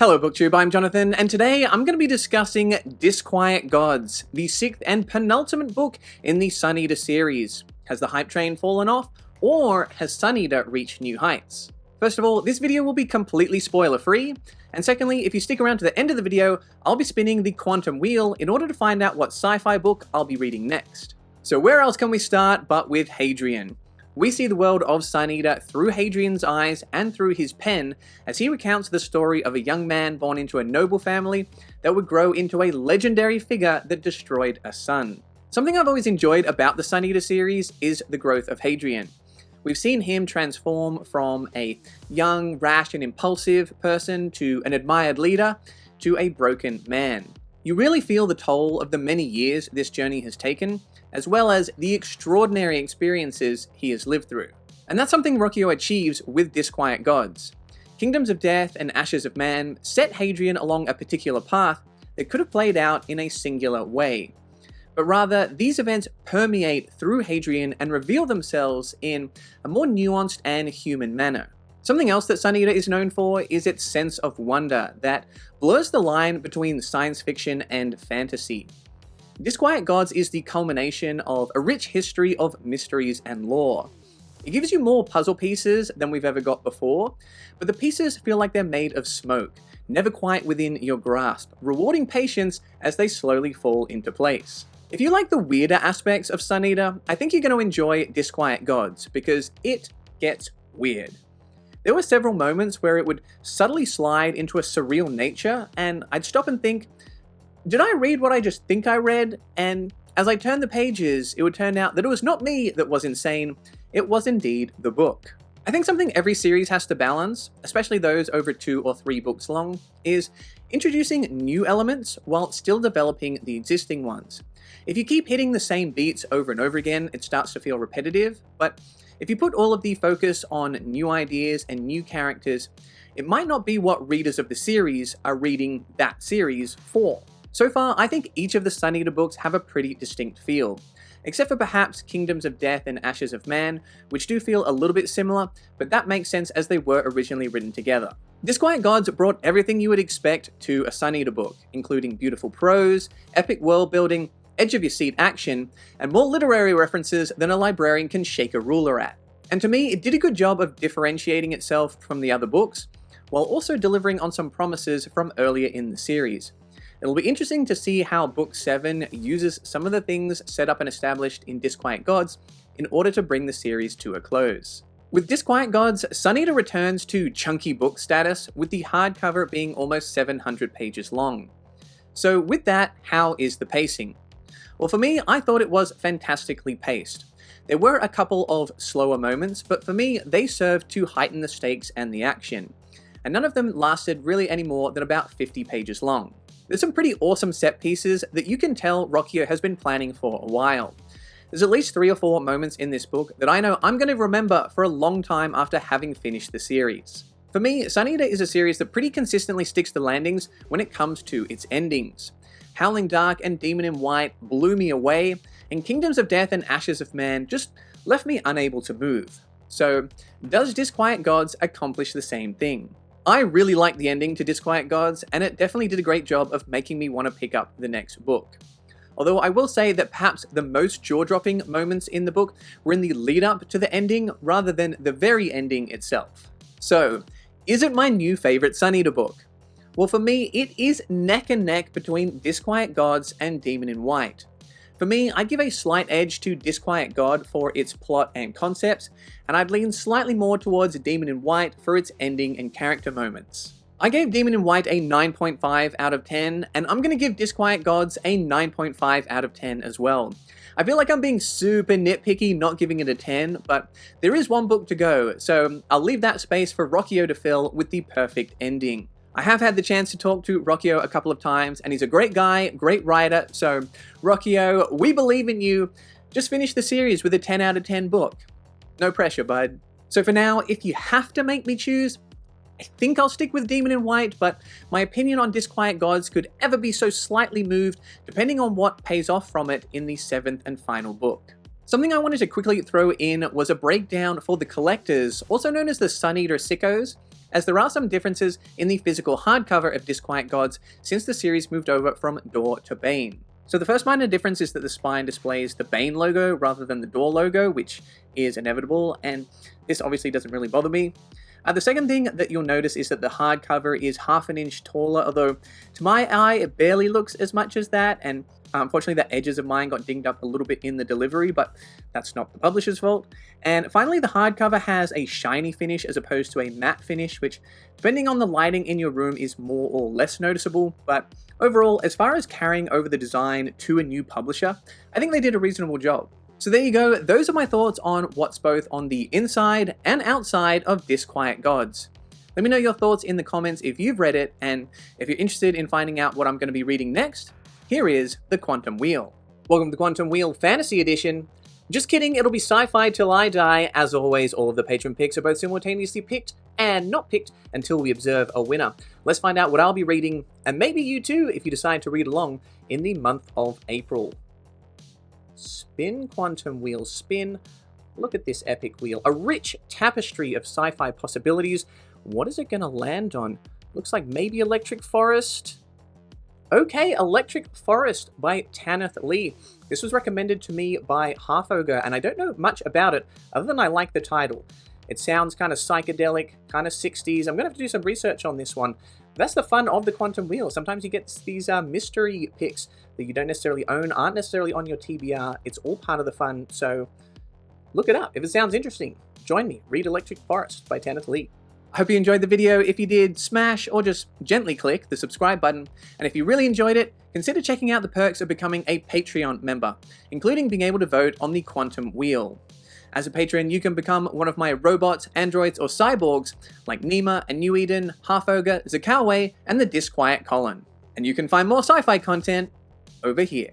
Hello BookTube, I'm Jonathan, and today I'm going to be discussing Disquiet Gods, the 6th and penultimate book in the Sun Eater series. Has the hype train fallen off, or has Sun Eater reached new heights? First of all, this video will be completely spoiler-free, and secondly, if you stick around to the end of the video, I'll be spinning the quantum wheel in order to find out what sci-fi book I'll be reading next. So where else can we start but with Hadrian? We see the world of Sun Eater through Hadrian's eyes and through his pen as he recounts the story of a young man born into a noble family that would grow into a legendary figure that destroyed a son. Something I've always enjoyed about the Sun Eater series is the growth of Hadrian. We've seen him transform from a young, rash and impulsive person to an admired leader to a broken man. You really feel the toll of the many years this journey has taken, as well as the extraordinary experiences he has lived through. And that's something Ruocchio achieves with Disquiet Gods. Kingdoms of Death and Ashes of Man set Hadrian along a particular path that could have played out in a singular way. But rather, these events permeate through Hadrian and reveal themselves in a more nuanced and human manner. Something else that Sun Eater is known for is its sense of wonder that blurs the line between science fiction and fantasy. Disquiet Gods is the culmination of a rich history of mysteries and lore. It gives you more puzzle pieces than we've ever got before, but the pieces feel like they're made of smoke, never quite within your grasp, rewarding patience as they slowly fall into place. If you like the weirder aspects of Sun Eater, I think you're going to enjoy Disquiet Gods, because it gets weird. There were several moments where it would subtly slide into a surreal nature, and I'd stop and think, did I read what I just think I read? And as I turned the pages, it would turn out that it was not me that was insane, it was indeed the book. I think something every series has to balance, especially those over 2 or 3 books long, is introducing new elements while still developing the existing ones. If you keep hitting the same beats over and over again, it starts to feel repetitive, but if you put all of the focus on new ideas and new characters, it might not be what readers of the series are reading that series for. So far, I think each of the Sun Eater books have a pretty distinct feel, except for perhaps Kingdoms of Death and Ashes of Man, which do feel a little bit similar, but that makes sense as they were originally written together. Disquiet Gods brought everything you would expect to a Sun Eater book, including beautiful prose, epic world building, edge-of-your-seat action, and more literary references than a librarian can shake a ruler at. And to me, it did a good job of differentiating itself from the other books, while also delivering on some promises from earlier in the series. It'll be interesting to see how Book 7 uses some of the things set up and established in Disquiet Gods in order to bring the series to a close. With Disquiet Gods, Sun Eater returns to chunky book status, with the hardcover being almost 700 pages long. So with that, how is the pacing? Well, for me, I thought it was fantastically paced. There were a couple of slower moments, but for me, they served to heighten the stakes and the action. And none of them lasted really any more than about 50 pages long. There's some pretty awesome set pieces that you can tell Ruocchio has been planning for a while. There's at least 3 or 4 moments in this book that I know I'm going to remember for a long time after having finished the series. For me, Sun Eater is a series that pretty consistently sticks the landings when it comes to its endings. Howling Dark and Demon in White blew me away, and Kingdoms of Death and Ashes of Man just left me unable to move. So, does Disquiet Gods accomplish the same thing? I really liked the ending to Disquiet Gods, and it definitely did a great job of making me want to pick up the next book. Although I will say that perhaps the most jaw-dropping moments in the book were in the lead-up to the ending rather than the very ending itself. So, is it my new favourite Sun Eater book? Well, for me, it is neck and neck between Disquiet Gods and Demon in White. For me, I'd give a slight edge to Disquiet God for its plot and concepts, and I'd lean slightly more towards Demon in White for its ending and character moments. I gave Demon in White a 9.5 out of 10, and I'm going to give Disquiet Gods a 9.5 out of 10 as well. I feel like I'm being super nitpicky not giving it a 10, but there is one book to go, so I'll leave that space for Ruocchio to fill with the perfect ending. I have had the chance to talk to Ruocchio a couple of times, and he's a great guy, great writer, so Ruocchio, we believe in you. Just finish the series with a 10 out of 10 book. No pressure, bud. So for now, if you have to make me choose, I think I'll stick with Demon in White, but my opinion on Disquiet Gods could ever be so slightly moved depending on what pays off from it in the 7th and final book. Something I wanted to quickly throw in was a breakdown for the collectors, also known as the Sun Eater sickos, as there are some differences in the physical hardcover of Disquiet Gods since the series moved over from Door to Baen. So the first minor difference is that the spine displays the Baen logo rather than the Door logo, which is inevitable, and this obviously doesn't really bother me. The second thing that you'll notice is that the hardcover is half an inch taller, although to my eye it barely looks as much as that, and unfortunately the edges of mine got dinged up a little bit in the delivery, but that's not the publisher's fault. And finally, the hardcover has a shiny finish as opposed to a matte finish, which depending on the lighting in your room is more or less noticeable, but overall, as far as carrying over the design to a new publisher, I think they did a reasonable job. So there you go, those are my thoughts on what's both on the inside and outside of Disquiet Gods. Let me know your thoughts in the comments if you've read it, and if you're interested in finding out what I'm going to be reading next, here is the Quantum Wheel. Welcome to Quantum Wheel Fantasy Edition. Just kidding, it'll be sci-fi till I die. As always, all of the patron picks are both simultaneously picked and not picked until we observe a winner. Let's find out what I'll be reading, and maybe you too if you decide to read along, in the month of April. Spin, Quantum Wheel, spin. Look at this epic wheel. A rich tapestry of sci-fi possibilities. What is it going to land on? Looks like maybe Electric Forest. Okay, Electric Forest by Tanith Lee. This was recommended to me by Half-Ogre, and I don't know much about it, other than I like the title. It sounds kind of psychedelic, kind of 60s. I'm going to have to do some research on this one. That's the fun of the Quantum Wheel. Sometimes you get these mystery picks that you don't necessarily own, aren't necessarily on your TBR. It's all part of the fun, so look it up. If it sounds interesting, join me. Read Electric Forest by Tanith Lee. I hope you enjoyed the video. If you did, smash or just gently click the subscribe button. And if you really enjoyed it, consider checking out the perks of becoming a Patreon member, including being able to vote on the Quantum Wheel. As a patron, you can become one of my robots, androids, or cyborgs like Nima and New Eden, Half-Ogre, Zakawe, and the Disquiet Colin. And you can find more sci-fi content over here.